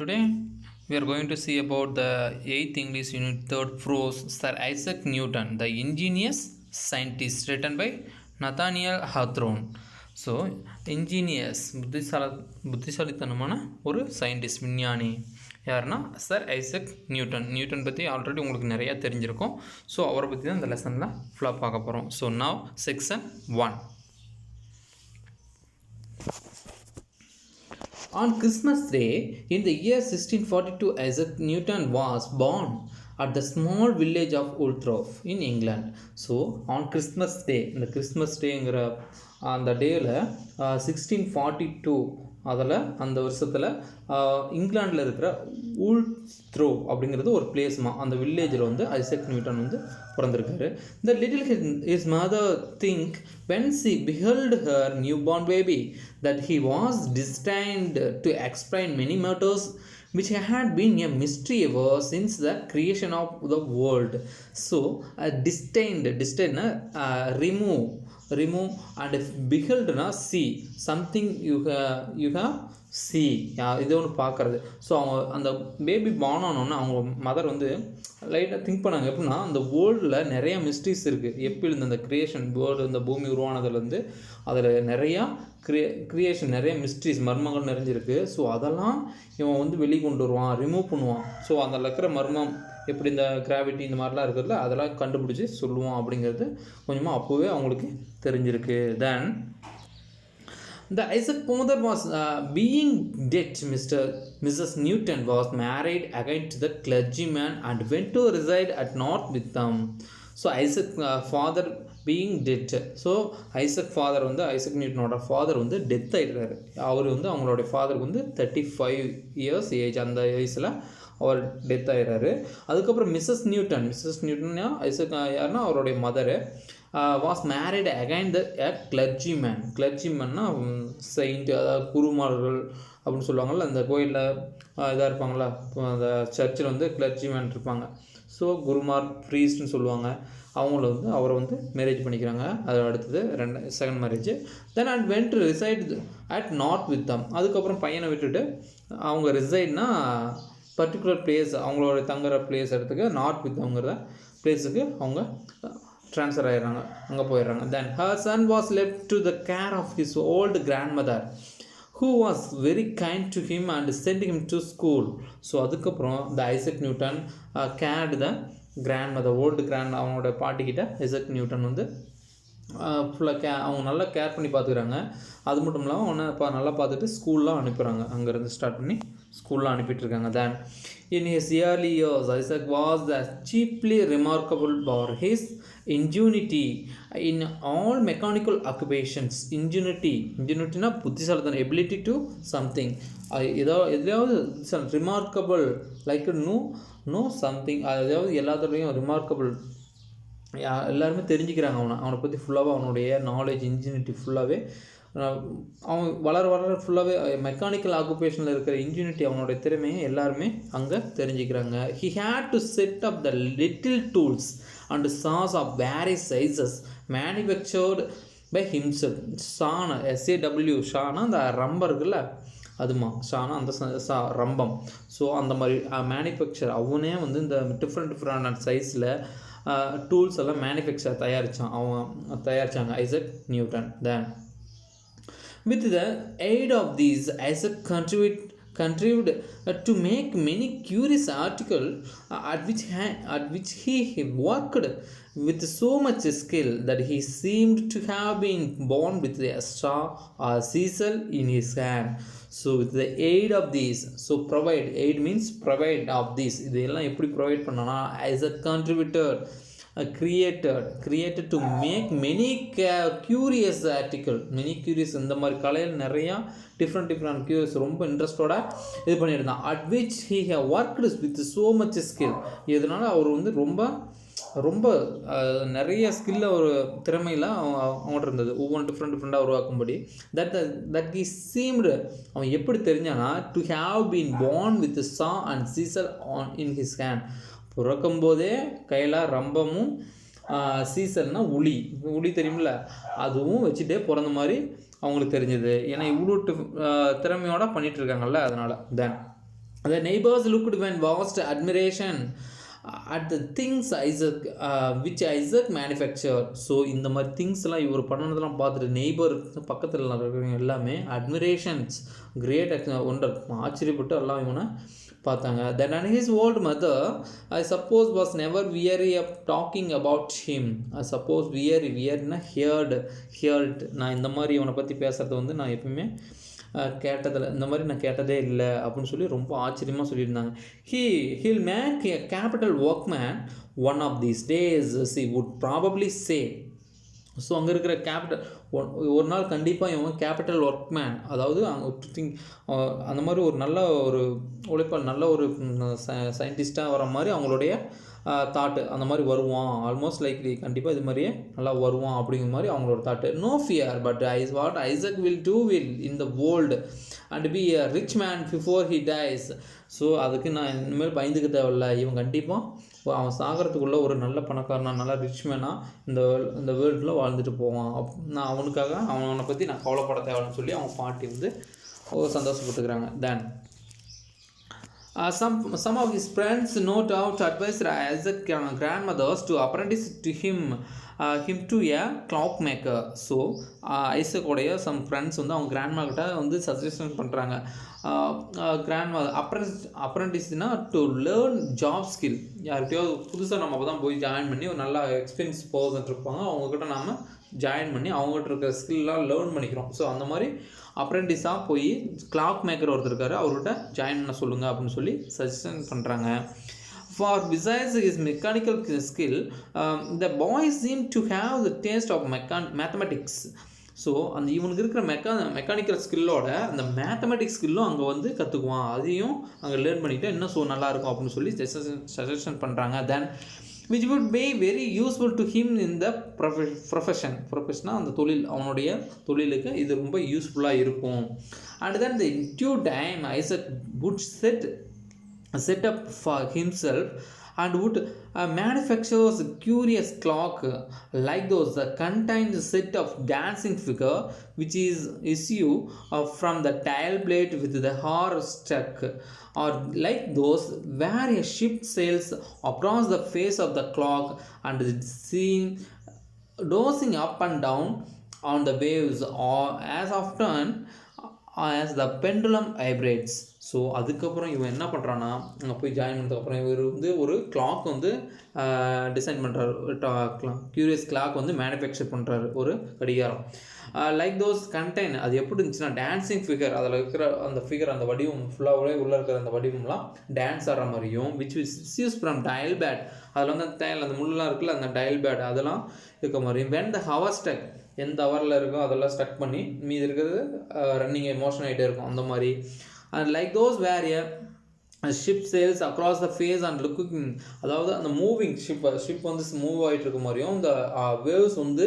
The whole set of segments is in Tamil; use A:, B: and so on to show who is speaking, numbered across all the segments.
A: Today we are going to see about the 8th English Unit 3rd Prose, Sir Isaac Newton, the Ingenious Scientist, written by Nathaniel Hawthorne. So ingenious புத்திசாலித்தனமான ஒரு சயின்டிஸ்ட் விஞ்ஞானி யாருன்னா சர் ஐசக் நியூட்டன் பற்றி ஆல்ரெடி உங்களுக்கு நிறையா தெரிஞ்சிருக்கும். ஸோ அவரை பற்றி தான் இந்த லெசனில் ஃபுல்லாக பார்க்க போகிறோம். So now section 1. On Christmas Day in the year 1642, Isaac Newton was born at the small village of Ulthorpe in England. So on Christmas Day, இந்த கிறிஸ்மஸ் டேங்கிற அந்த டேயில் 1642 அதில் அந்த வருஷத்தில் இங்கிலாண்டில் இருக்கிற உல்த்ரோ அப்படிங்கிறது ஒரு பிளேஸ்மா. அந்த வில்லேஜில் வந்து ஐசக் நியூட்டன் வந்து பிறந்திருக்காரு. The little his mother think when she beheld her newborn baby that he was destined to explain many matters which had been a mystery ever since the creation of the world. So destined remove and beheld na see something you have see இது ஒன்று பார்க்குறது. ஸோ அவங்க அந்த பேபி பார்ன் ஆனோன்னா அவங்க மதர் வந்து லைட்டாக திங்க் பண்ணாங்க. எப்படின்னா அந்த வேர்ல்டில் நிறையா மிஸ்ட்ரிஸ் இருக்குது. எப்படி இருந்த அந்த க்ரியேஷன் வேர்ல்டு இந்த பூமி உருவானதுலேருந்து அதில் நிறையா க்ரியேஷன் நிறைய மிஸ்ட்ரிஸ் மர்மங்கள் நிறைஞ்சிருக்கு. ஸோ அதெல்லாம் இவன் வந்து வெளிக்கொண்டு வருவான், ரிமூவ் பண்ணுவான். ஸோ அதில் இருக்கிற மர்மம் எப்படி இந்த கிராவிட்டி இந்த மாதிரிலாம் இருக்கிறதுல அதெல்லாம் கண்டுபிடிச்சி சொல்லுவான் அப்படிங்கிறது கொஞ்சமாக அப்போவே அவங்களுக்கு தெரிஞ்சிருக்கு. தென் the Isaac mother was being dead. Mrs. Newton was married again to the clergyman and went to reside at North with them. So Isaac father being dead. So Isaac father வந்து ஐசக் நியூட்டனோட ஃபாதர் வந்து டெத் ஆகிடுறாரு. அவர் வந்து அவங்களோட ஃபாதருக்கு வந்து 35 இயர்ஸ் ஏஜ். அந்த வயசில் அவர் டெத் ஆகிடுறாரு. அதுக்கப்புறம் மிஸ்ஸஸ் நியூட்டன்னா ஐசக் யாருன்னா அவருடைய மதரு வாஸ் மேரிட் அகைன் கிளர்ஜிமேன்னா செயின்ட், அதாவது குருமார்கள் அப்படின்னு சொல்லுவாங்கள்ல. அந்த கோயிலில் இதாக இருப்பாங்களா, அந்த சர்ச்சில் வந்து கிளர்ஜிமேன் இருப்பாங்க. ஸோ குருமார் ப்ரீஸ்ட்னு சொல்லுவாங்க. அவங்கள வந்து அவரை வந்து மேரேஜ் பண்ணிக்கிறாங்க. அது அடுத்தது second marriage. Then and went to reside at north with them. அதுக்கப்புறம் பையனை விட்டுட்டு அவங்க ரிசைட்னா பர்டிகுலர் பிளேஸ், அவங்களோட தங்குற பிளேஸ் இடத்துக்கு நார்த் வித் தம்ங்கிற பிளேஸுக்கு அவங்க ட்ரான்ஸ்ஃபர் ஆகிடுறாங்க, அங்கே போயிடுறாங்க. Then her son was left to the care of his old grandmother who was very kind to him and sent him to school. So அதுக்கப்புறம் த ஐசக் நியூட்டன் கேர்டு த கிராண்ட் மதர், ஓல்டு கிராண்ட் அவங்களோட பாட்டிக்கிட்ட ஐசக் நியூட்டன் வந்து ஃபுல்லாக அவங்க நல்லா கேர் பண்ணி பார்த்துக்கிறாங்க. அது மட்டும் இல்லாமல் அவனை நல்லா பார்த்துட்டு ஸ்கூல்லாம் அனுப்புகிறாங்க. அங்கேருந்து ஸ்டார்ட் பண்ணி ஸ்கூல்லாம் அனுப்பிட்டுருக்காங்க. Then in his early years Isaac was the chiefly remarkable for his ingenuity in all mechanical occupations. ingenuityனா புத்திசாலித்தனம், ability to something, எதாவது ரிமார்க்கபிள் லைக் நோ சம்திங், அதாவது எல்லாத்துலேயும் ரிமார்க்கபிள், எல்லாருமே தெரிஞ்சுக்கிறாங்க அவனை பற்றி ஃபுல்லாகவே. அவனுடைய நாலேஜ் இன்ஜினிட்டி ஃபுல்லாகவே அவன் வளர ஃபுல்லாகவே மெக்கானிக்கல் ஆக்குபேஷனில் இருக்கிற இன்ஜினிட்டி அவனுடைய திறமையை எல்லாருமே அங்கே தெரிஞ்சுக்கிறாங்க. He had to set up the little tools and saws of various sizes manufactured by himself. ஷானா SAW ஷானா அந்த ரம்பம் இருக்குல்ல, அதுமா ஷானா அந்த ரம்பம். ஸோ அந்த மாதிரி மேனுஃபேக்சர் அவனே வந்து இந்த டிஃப்ரெண்ட் சைஸில் டூல்ஸ் எல்லாம் தயாரித்தாங்க Isaac Newton. Then with the aid of these, Isaac contrived to make many curious articles at which he worked with so much skill that he seemed to have been born with a straw or sisal in his hand. So with the aid of these, so provide, aid means provide of these, இதெல்லாம் எப்படி ப்ரொவைட் பண்ணனா, Isaac contributed created to make many curious article, இந்த மாதிரி கலையில் நிறையா டிஃப்ரெண்ட் கியூரியஸ் ரொம்ப இன்ட்ரெஸ்டோட இது பண்ணியிருந்தான். at which he have worked with so much skill. இதனால் அவர் வந்து ரொம்ப நிறைய ஸ்கில்ல ஒரு திறமையில் அவங்கள்ட்ட இருந்தது. ஒவ்வொன்று டிஃப்ரெண்ட்டாக உருவாக்கும்படி. தட் he seemed, அவன் எப்படி தெரிஞ்சானா, to have been born with a saw and sisal in his hand. பிறக்கும்போதே கையில் ரம்பமும் சீசல்னா உளி தெரியுமில்ல, அதுவும் வச்சுட்டே பிறந்த மாதிரி அவங்களுக்கு தெரிஞ்சது. ஏன்னா இவ்வளோ திறமையோட பண்ணிகிட்ருக்காங்கல்ல, அதனால். தென் The neighbors looked with vast admiration at the things Isaac which Isaac manufactured. So இந்த மாதிரி திங்ஸ்லாம் இவர் பண்ணதெல்லாம் பார்த்துட்டு நெய்பர் பக்கத்தில் இருக்கிறவங்க எல்லாமே அட்மிரேஷன்ஸ் கிரேட் ஒண்டர் ஆச்சரியப்பட்டு எல்லாம் இவனை பார்த்தாங்க. Then and his old mother I suppose was never weary of talking about him. I suppose wearyனா heard நான் இந்த மாதிரி இவனை பற்றி பேசுகிறது வந்து நான் எப்பவுமே கேட்டதில் இந்த மாதிரி நான் கேட்டதே இல்லை அப்படின்னு சொல்லி ரொம்ப ஆச்சரியமாக சொல்லியிருந்தாங்க. He'll make a capital workman one of these days he would probably say. So அங்கே இருக்கிற கேபிட்டல் ஒரு நாள் கண்டிப்பாக இவன் கேபிட்டல் ஒர்க்மேன், அதாவது அந்த மாதிரி ஒரு நல்ல ஒரு உழைப்பால் நல்ல ஒரு சயின்டிஸ்டாக வர மாதிரி அவங்களுடைய தாட்டு அந்த மாதிரி வருவான். ஆல்மோஸ்ட் லைக்லி கண்டிப்பாக இது மாதிரியே நல்லா வருவான் அப்படிங்கிற மாதிரி அவங்களோட thought. No fear but what Isaac will do will in the world and be a rich man before he dies. So அதுக்கு நான் இனிமேல் பயந்துக்க தேவையில்லை. இவன் கண்டிப்பாக அவன் சாகிறதுக்குள்ளே ஒரு நல்ல பணக்காரனாக நல்ல ரிச் மேனாக இந்த வேர்ல்டில் வாழ்ந்துட்டு போவான். நான் அவனுக்காக அவனை பற்றி நான் கவலைப்பட தேவைன்னு சொல்லி அவங்க பாட்டி வந்து சந்தோஷப்பட்டுக்கிறாங்க. தென் some of his friends no doubt advised Isaac grandmothers to apprentice to him to a clock maker. So ஐசக்கோடைய சம் ஃப்ரெண்ட்ஸ் வந்து அவங்க கிராண்ட்மா கிட்ட வந்து சஜஷன் பண்ணுறாங்க. கிராண்ட்மா அப்ரண்டிஸ்னா டு லேர்ன் ஜாப் ஸ்கில். யார்கிட்டயோ புதுசாக நம்ம அப்போ தான் போய் ஜாயின் பண்ணி ஒரு நல்லா எக்ஸ்பீரியன்ஸ் பர்சன் இருப்பாங்க, அவங்கக்கிட்ட நாம் ஜாயின் பண்ணி அவங்ககிட்ட இருக்கிற ஸ்கில்லாம் லேர்ன் பண்ணிக்கிறோம். ஸோ அந்த மாதிரி அப்ரெண்டிஸாக போய் கிளாக் மேக்கர் ஒருத்தர் இருக்கார், அவர்கிட்ட ஜாயின் பண்ண சொல்லுங்கள் அப்படின்னு சொல்லி சஜஷன் பண்ணுறாங்க. For besides his mechanical skill, the boy seemed to have the taste of mathematics. So அந்த இவனுக்கு இருக்கிற மெக்கானிக்கல் ஸ்கில்லோட அந்த மேத்தமெட்டிக்ஸ் ஸ்கில்லும் அங்கே வந்து கற்றுக்குவான், அதையும் அங்கே லேர்ன் பண்ணிக்கிட்டு இன்னும் நல்லாயிருக்கும் அப்படின்னு சொல்லி சஜஷன் பண்ணுறாங்க. தென் which would be very useful to him in the profession அந்த தொழில், அவனுடைய தொழிலுக்கு இது ரொம்ப யூஸ்ஃபுல்லாக இருக்கும். And then the due time Isaac would set up for himself and would manufacture a curious clock like those that contains a set of dancing figure which is issue from the tail blade with the horse stuck, or like those where a ship sails across the face of the clock and seen dozing up and down on the waves, or as often as the pendulum vibrates. So அதுக்கப்புறம் இவன் என்ன பண்ணுறான்னா அங்கே போய் ஜாயின் பண்ணதுக்கப்புறம் இவர் வந்து ஒரு கிளாக் வந்து டிசைன் பண்ணுறாரு, க்யூரியஸ் கிளாக் வந்து மேனுஃபேக்சர் பண்ணுறாரு, ஒரு கடிகாரம். லைக் தோஸ் கண்டெயின் அது எப்படி இருந்துச்சுன்னா டான்ஸிங் ஃபிகர், அதில் இருக்கிற அந்த ஃபிகர் அந்த வடிவம் ஃபுல்லாகவே உள்ளே இருக்கிற அந்த வடிவம்லாம் டான்ஸ் ஆடுற மாதிரியும், which use from dial bad, அதில் வந்து அந்த டயல் அந்த முள்ளெலாம் இருக்குல்ல அந்த டயல் பேட் அதெல்லாம் இருக்க மாதிரியும். வென் த ஹவர் ஸ்டக் எந்த ஹவரில் இருக்கோ அதெல்லாம் ஸ்டக் பண்ணி மீது இருக்கிறது ரன்னிங் மோஷன் ஆகிட்டே இருக்கும் அந்த மாதிரி. And like those where a ship sails across the face and looking, அதாவது அந்த மூவிங் ஷிப் வந்து மூவ் ஆகிட்டு இருக்க மாதிரியும் இந்த வேவ்ஸ் வந்து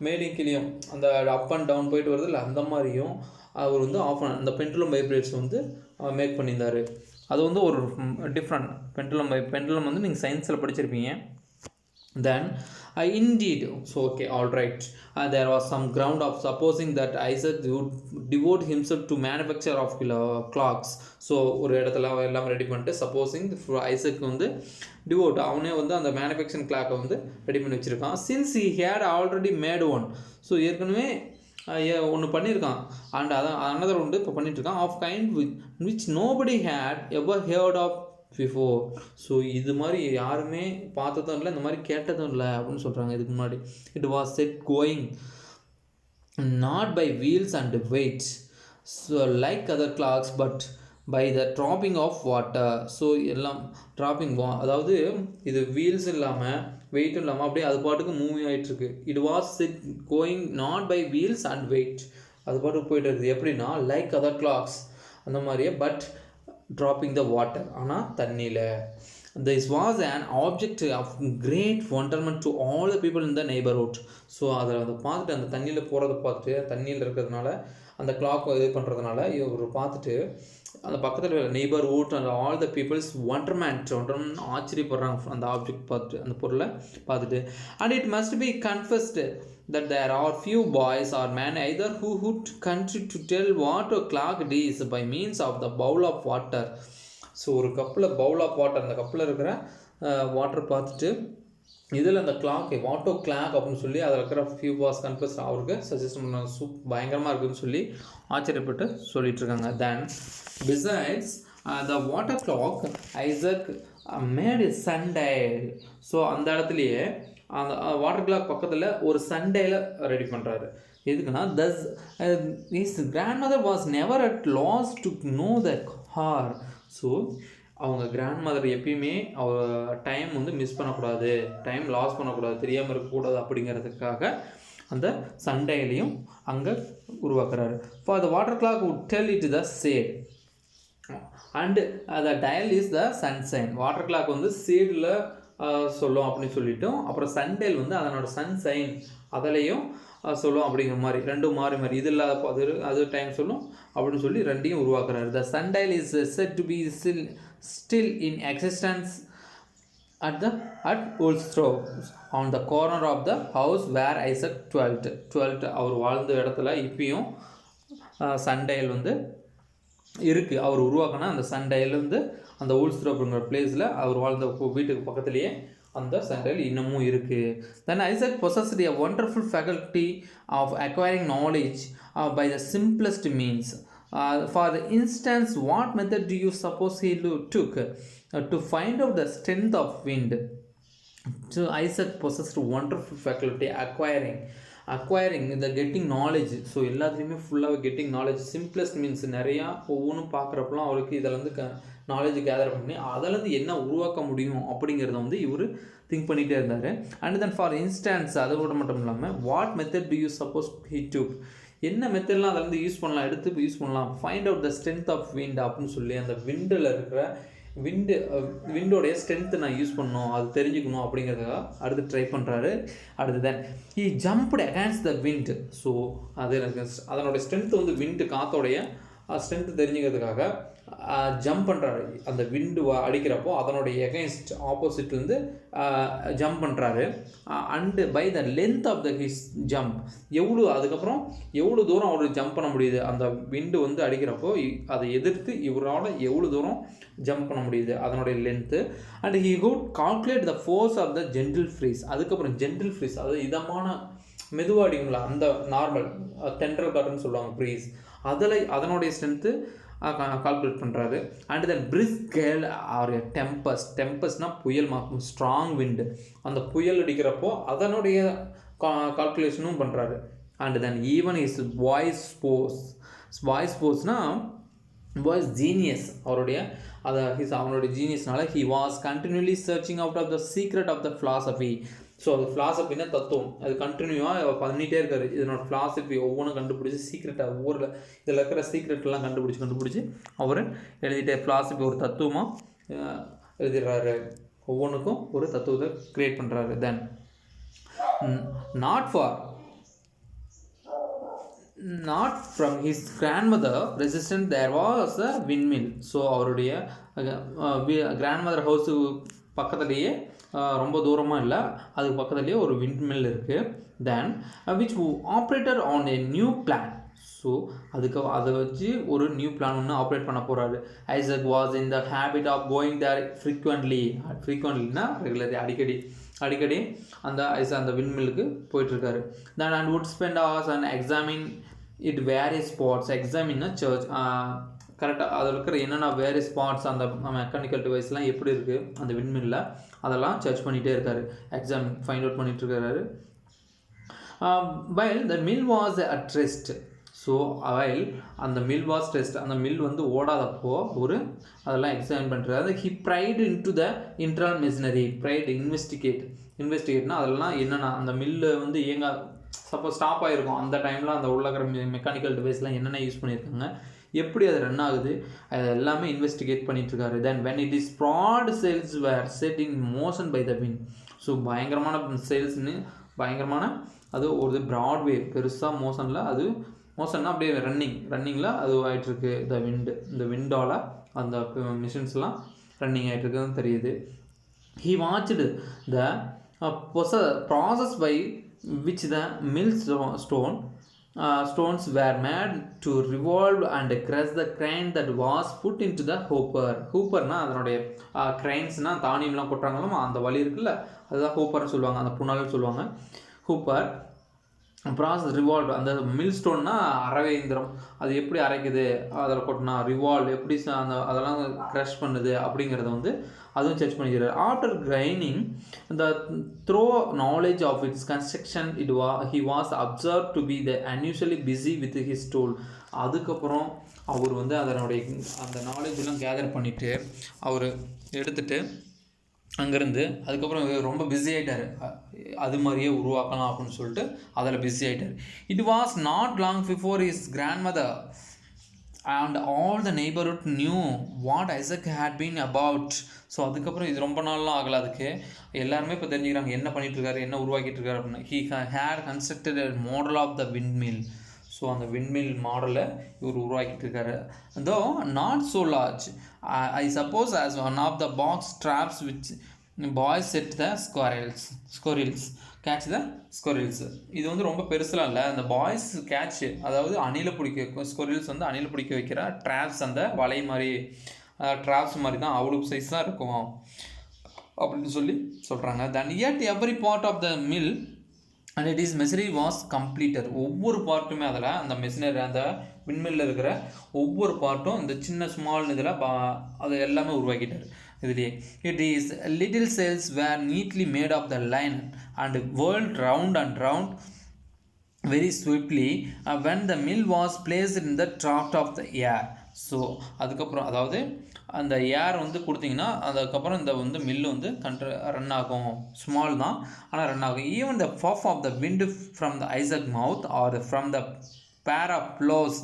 A: மேலும் கீழியும் அந்த அப் அண்ட் டவுன் போயிட்டு வருது இல்லை அந்த மாதிரியும் அவர் வந்து ஆஃப் அந்த பெண்டுலம் வைப்ரேட்ஸ் வந்து மேக் பண்ணியிருந்தார். அது வந்து ஒரு டிஃப்ரெண்ட் பெண்டுலம் வந்து நீங்கள் சயின்ஸில் படிச்சிருப்பீங்க. Then indeed, so okay, all right, there was some ground of supposing that Isaac would devote himself to manufacture of clocks. So ஒரு இடத்துல எல்லாம் ரெடி பண்ணிட்டு சப்போஸிங் ஐசக் வந்து டிவோட் அவனே வந்து அந்த மேனுஃபேக்சரிங் கிளாக்கை வந்து ரெடி பண்ணி வச்சுருக்கான். Since he had already made one, so ஏற்கனவே ஒன்று பண்ணியிருக்கான் அண்ட் அதான் அனதர் ஒன்று இப்போ பண்ணிகிட்ருக்கான் of kind which nobody had ever heard of before. ஸோ இது மாதிரி யாருமே பார்த்ததும் இல்லை, இந்த மாதிரி கேட்டதும் இல்லை அப்படின்னு சொல்கிறாங்க இதுக்கு முன்னாடி. It was set going not by wheels and weights, so like other clocks but by the dropping of water. So எல்லாம் ட்ராப்பிங் அதாவது இது வீல்ஸ் இல்லாமல் வெயிட்டும் இல்லாமல் அப்படியே அது பாட்டுக்கு மூவிங் ஆகிட்டுருக்கு. It was set going not by wheels and weight, அது பாட்டுக்கு போயிட்டு இருக்குது. எப்படின்னா லைக் அதர் கிளாக்ஸ் அந்த மாதிரியே, பட் dropping the water ஆனால் தண்ணியில். This was an object of great wonderment to all the people in the neighborhood. So அதை பார்த்துட்டு அந்த தண்ணியில் போகிறத பார்த்துட்டு தண்ணியில் இருக்கிறதுனால அந்த கிளாக் இது பண்ணுறதுனால இவர் பார்த்துட்டு அந்த பக்கத்தில் இருக்கிற neighbourhood and all the peoples wonderment ஆச்சரியப்படுறாங்க அந்த ஆப்ஜெக்ட் பார்த்துட்டு அந்த பொருளை பார்த்துட்டு. And it must be confused that there are few boys or men either who would country to tell what a clock is by means of the bowl of water. So ஒரு கப்பில் பவுல் ஆஃப் வாட்டர், அந்த கப்பில் இருக்கிற வாட்டர் பார்த்துட்டு இதில் அந்த கிளாக் வாட்டோ கிளாக் அப்படின்னு சொல்லி அதில் இருக்கிற ஃபியூ பாஸ் கன்ஃபர்ஸ் அவருக்கு சஜஸ்ட் பண்ண பயங்கரமாக இருக்குதுன்னு சொல்லி ஆச்சரியப்பட்டு சொல்லிட்டு இருக்காங்க. Then besides the water clock Isaac made a sundial. So அந்த இடத்துலையே அந்த வாட்டர் கிளாக் பக்கத்தில் ஒரு சண்டேல ரெடி பண்ணுறாரு. எதுக்குன்னா thus is grand mother was never at loss to know the hour. So அவங்க கிராண்ட் மதர் எப்பயுமே டைம் வந்து மிஸ் பண்ணக்கூடாது, டைம் லாஸ் பண்ணக்கூடாது, தெரியாமல் இருக்கக்கூடாது அப்படிங்கிறதுக்காக அந்த சண்டையிலையும் அங்கே உருவாக்குறாரு. For the water clock would tell it the shade and the dial is the sunshine. Water clock வந்து சேடில் சொல்லும் அப்படின்னு சொல்லிட்டோம். அப்புறம் சன்டைல் வந்து அதனோட சன்சைன் அதிலையும் சொல்லும் அப்படிங்கிற மாதிரி ரெண்டும் மாறி மாறி இது இல்லாத அது டைம் சொல்லும் அப்படின்னு சொல்லி ரெண்டையும் உருவாக்குறாரு. The sundial is said to be still in existence at Woolsthorpe on the corner of the house where Isaac dwelt. அவர் வாழ்ந்த இடத்துல இப்பயும் சன்டைல் வந்து இருக்குது. அவர் உருவாக்கின அந்த சன்டைல் வந்து அந்த Woolsthorpeங்கிற பிளேஸில் அவர் வாழ்ந்த வீட்டுக்கு பக்கத்துலேயே அந்த சன்டைல் இன்னமும் இருக்குது. Then Isaac possessed a wonderful faculty of acquiring knowledge by the simplest means. For instance, what method do you suppose he took to find out the strength of wind? So Isaac possessed a wonderful faculty acquiring the getting knowledge. So எல்லாத்துலேயுமே ஃபுல்லாக கெட்டிங் நாலேஜ் சிம்பிளஸ்ட் மீன்ஸ் நிறையா ஒவ்வொன்றும் பார்க்குறப்பெல்லாம் அவருக்கு இதில் வந்து நாலேஜ் கேதர் பண்ணி அதிலேருந்து என்ன உருவாக்க முடியும் அப்படிங்கிறத வந்து இவர் திங்க் பண்ணிகிட்டே இருந்தார். அண்ட் தென் ஃபார் இன்ஸ்டான்ஸ் அதை விட மட்டும் இல்லாமல் what method do you suppose he took, என்ன மெத்தட்லாம் அதில் வந்து யூஸ் பண்ணலாம், எடுத்து யூஸ் பண்ணலாம். Find out the strength of wind அப்படின்னு சொல்லி அந்த விண்டில் இருக்கிற விண்டோடைய ஸ்ட்ரென்த்து நான் யூஸ் பண்ணணும், அது தெரிஞ்சுக்கணும் அப்படிங்கிறதுக்காக அடுத்து ட்ரை பண்ணுறாரு. அடுத்து then he jumped against the wind. So அது எனக்கு அதனுடைய ஸ்ட்ரென்த்து வந்து விண்டு காற்றோடைய ஸ்ட்ரென்த்து தெரிஞ்சுக்கிறதுக்காக ஜம்ப் பண்ணுறாரு. அந்த விண்டு அடிக்கிறப்போ அதனுடைய எகென்ஸ்ட் ஆப்போசிட்லேருந்து ஜம்ப் பண்ணுறாரு. And by the length of the his jump, அதுக்கப்புறம் எவ்வளோ தூரம் அவர் ஜம்ப் பண்ண முடியுது, அந்த விண்டு வந்து அடிக்கிறப்போ அதை எதிர்த்து இவரால் எவ்வளோ தூரம் ஜம்ப் பண்ண முடியுது அதனுடைய length. And he could calculate the force of the gentle breeze. அதுக்கப்புறம் ஜென்டில் ஃப்ரீஸ் அதாவது இதமான மெதுவாக அடிங்களா அந்த நார்மல் தென்றல் காற்றுன்னு சொல்லுவாங்க ஃப்ரீஸ், அதனுடைய ஸ்ட்ரென்த்து கால்குலேட் பண்ணுறாரு. And then brisk gale or டெம்பஸ்ட்னா புயல் மாக்கும் ஸ்ட்ராங் விண்டு, அந்த புயல் அடிக்கிறப்போ அதனுடைய கால்குலேஷனும் பண்ணுறாரு. And then even his boys ஸ்போர்ட்ஸ்னால் வாய்ஸ் ஜீனியஸ் அவனுடைய ஜீனியஸ்னால he was continually searching out of the secret of the philosophy. So அது ஃபிலாசபின்னா தத்துவம், அது கண்டினியூவாக பண்ணிகிட்டே இருக்காரு. இதனோட ஃபிலாசபி ஒவ்வொன்றும் கண்டுபிடிச்சி சீக்ரெட்டாக ஒவ்வொரு இதில் இருக்கிற சீக்ரெட்லாம் கண்டுபிடிச்சி அவர் எழுதிட்டே ஃபிலாசபி ஒரு தத்துவமாக எழுதிடுறாரு. ஒவ்வொன்றுக்கும் ஒரு தத்துவத்தை க்ரியேட் பண்ணுறாரு. Then not from his grandmother residence there was a windmill. So அவருடைய கிராண்ட்மதர் ஹவுஸுக்கு பக்கத்துலேயே ரொம்ப தூரமாக இல்லை, அதுக்கு பக்கத்துலேயே ஒரு விண்மில் இருக்குது. Then which operated on a new plan. So அதை வச்சு ஒரு நியூ பிளான் ஒன்று ஆப்ரேட் பண்ண போகிறாரு. Isaac was in the habit of going there ஃப்ரீக்வெண்ட்லினா ரெகுலரி அடிக்கடி அந்த விண்மில்லுக்கு போயிட்டுருக்காரு. Then and would spend hours and examine it various spots. எக்ஸாமின்னா சர்ச் கரெக்டாக அதில் இருக்கிற என்னென்ன வேறு ஸ்பாட்ஸ் அந்த மெக்கானிக்கல் டிவைஸ்லாம் எப்படி இருக்குது அந்த விண்மில்லில் அதெல்லாம் சர்ச் பண்ணிகிட்டே இருக்காரு, ஃபைண்ட் அவுட் பண்ணிகிட்ருக்காரு. while the mill was at rest. So while அந்த மில் வாஸ் டெஸ்ட், அந்த மில் வந்து ஓடாதப்போ ஒரு அதெல்லாம் எக்ஸாமின் பண்ணுறாரு. He pried into the internal machinery. Pried இன்வெஸ்டிகேட்னா அதெல்லாம் என்னென்னா அந்த மில்லு வந்து சப்போஸ் ஸ்டாப் ஆகிருக்கும் அந்த டைமில் அந்த உள்ளக்கிற மெக்கானிக்கல் டிவைஸ்லாம் என்னென்ன யூஸ் பண்ணியிருக்காங்க, எப்படி அது ரன் ஆகுது, அது எல்லாமே இன்வெஸ்டிகேட் பண்ணிகிட்ருக்காரு. Then when it is broad sails were set in motion by the wind. So பயங்கரமான அது ஒரு ப்ராட்வே பெருசாக அது மோஷன்னா அப்படியே ரன்னிங்கில் அது ஆகிட்டுருக்கு. இந்த விண்டால் அந்த மிஷின்ஸ்லாம் ரன்னிங் ஆகிட்டுருக்குன்னு தெரியுது. He watched the process by which the millstone stones were made to revolve and crush the grain that was put into the hopper. ஹூப்பர்னால் அதனுடைய கிரைன்ஸ்னால் தானியம்லாம் கொட்டுறாங்களும் அந்த வழி இருக்குல்ல, அதுதான் ஹூப்பர்னு சொல்லுவாங்க, அந்த புனல்னு சொல்லுவாங்க ஹூப்பர். ப்ராசஸ் ரிவால்வ், அந்த மில் ஸ்டோன்னா அரைவை இயந்திரம், அது எப்படி அரைக்குது, அதில் கொட்டினா ரிவால்வ் எப்படி அந்த அதெல்லாம் க்ரஷ் பண்ணுது அப்படிங்கிறத வந்து அதுவும் சர்ச் பண்ணிக்கிறார். ஆஃப்டர் கிரைனிங் the thorough knowledge of its construction he was observed to be the unusually busy with his tools. அதுக்கப்புறம் அவர் வந்து அதனுடைய அந்த நாலேஜெலாம் கேதர் பண்ணிவிட்டு அவர் எடுத்துகிட்டு அங்கேருந்து அதுக்கப்புறம் ரொம்ப பிஸி ஆகிட்டார், அது மாதிரியே உருவாக்கலாம் அப்படின்னு சொல்லிட்டு அதில் பிஸி ஆகிட்டார். It was not long before his grandmother and all the neighbourhood knew what Isaac had been about. So அதுக்கப்புறம் இது ரொம்ப நாள்லாம் ஆகலை, அதுக்கு எல்லாருமே இப்போ தெரிஞ்சுக்கிறாங்க என்ன பண்ணிகிட்ருக்காரு, என்ன உருவாக்கிட்டு இருக்காரு அப்படின்னு. He had constructed a model of the windmill. So அந்த விண்மில் மாடலை இவர் உருவாக்கிட்டு இருக்காரு. Though not so large I suppose as one of the box traps which boys set the squirrels catch the squirrels. இது வந்து ரொம்ப பெருசுலாம் இல்லை, அந்த பாய்ஸ் கேட்ச், அதாவது அணிலை பிடிக்க, ஸ்கொரில்ஸ் வந்து அணிலை பிடிக்க வைக்கிற ட்ராப்ஸ், அந்த வலை மாதிரி ட்ராப்ஸ் மாதிரி தான், அவ்வளோ சைஸ் தான் இருக்கும் அப்படின்னு சொல்லி சொல்கிறாங்க. தென் yet every part of the mill and it is machinery was completed. ஒவ்வொரு பார்ட்டுமே அதில் அந்த மெஷினரி, அந்த விண்மில்லில் இருக்கிற ஒவ்வொரு பார்ட்டும் இந்த சின்ன ஸ்மால் இதில் அது எல்லாமே உருவாக்கிட்டார் இதுலேயே. It is little sails were neatly made of the line and whirled round and round very swiftly when the mill was placed in the draft of the air. So அதுக்கப்புறம் அதாவது அந்த ஏர் வந்து கொடுத்தீங்கன்னா அதுக்கப்புறம் இந்த வந்து மில்லு வந்து ரன் ஆகும், ஸ்மால் தான் ஆனால் ரன் ஆகும். Even the puff of the wind from the Isaac mouth or from the pair of bellows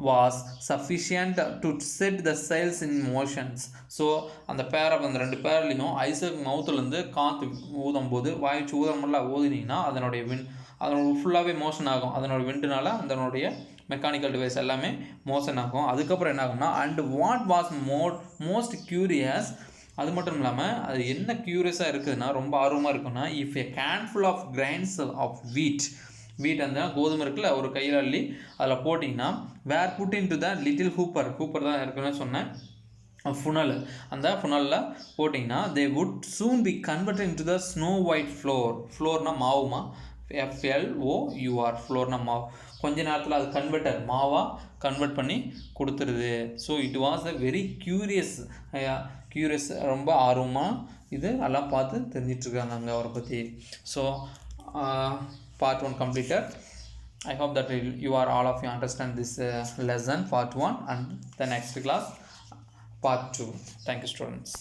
A: was sufficient to set the sails in motions. So அந்த பேர் ஆஃப் அந்த ரெண்டு பேர்லேயும் ஐசக் மவுத்துலேருந்து காற்று ஊதும் போது வாய்ச்சி ஊதமெல்லாம் ஊதினீங்கன்னா அதனோட ஃபுல்லாகவே மோஷன் ஆகும், அதனோட விண்டுனால அதனுடைய மெக்கானிக்கல் டிவைஸ் எல்லாமே மோஷன் ஆகும். அதுக்கப்புறம் என்ன ஆகும்னா, and what was most curious, அது மட்டும் இல்லாமல் அது என்ன க்யூரியஸாக இருக்குதுன்னா, ரொம்ப ஆர்வமாக இருக்குன்னா, if a handful of grains of wheat அந்த கோதுமை இருக்குல்ல, ஒரு கையில் அள்ளி அதில் போட்டிங்கன்னா, were put in to the little hopper தான் இருக்குன்னு சொன்னேன், ஃபுனல், அந்த ஃபுனலில் போட்டிங்கன்னா they would soon be converted in to the snow white ஃப்ளோர்னால் மாவுமா, FLOUR ஃப்ளோர்னா மாவு, கொஞ்ச நேரத்தில் அது மாவாக கன்வெர்ட் பண்ணி கொடுத்துருது. So it was a very curious, ரொம்ப ஆர்வமாக இது எல்லாம் பார்த்து தெரிஞ்சிட்ருக்காங்க அங்கே அவரை பற்றி. So part 1 completed. I hope that you are all of you understand this lesson part 1 and the next class part 2. Thank you students.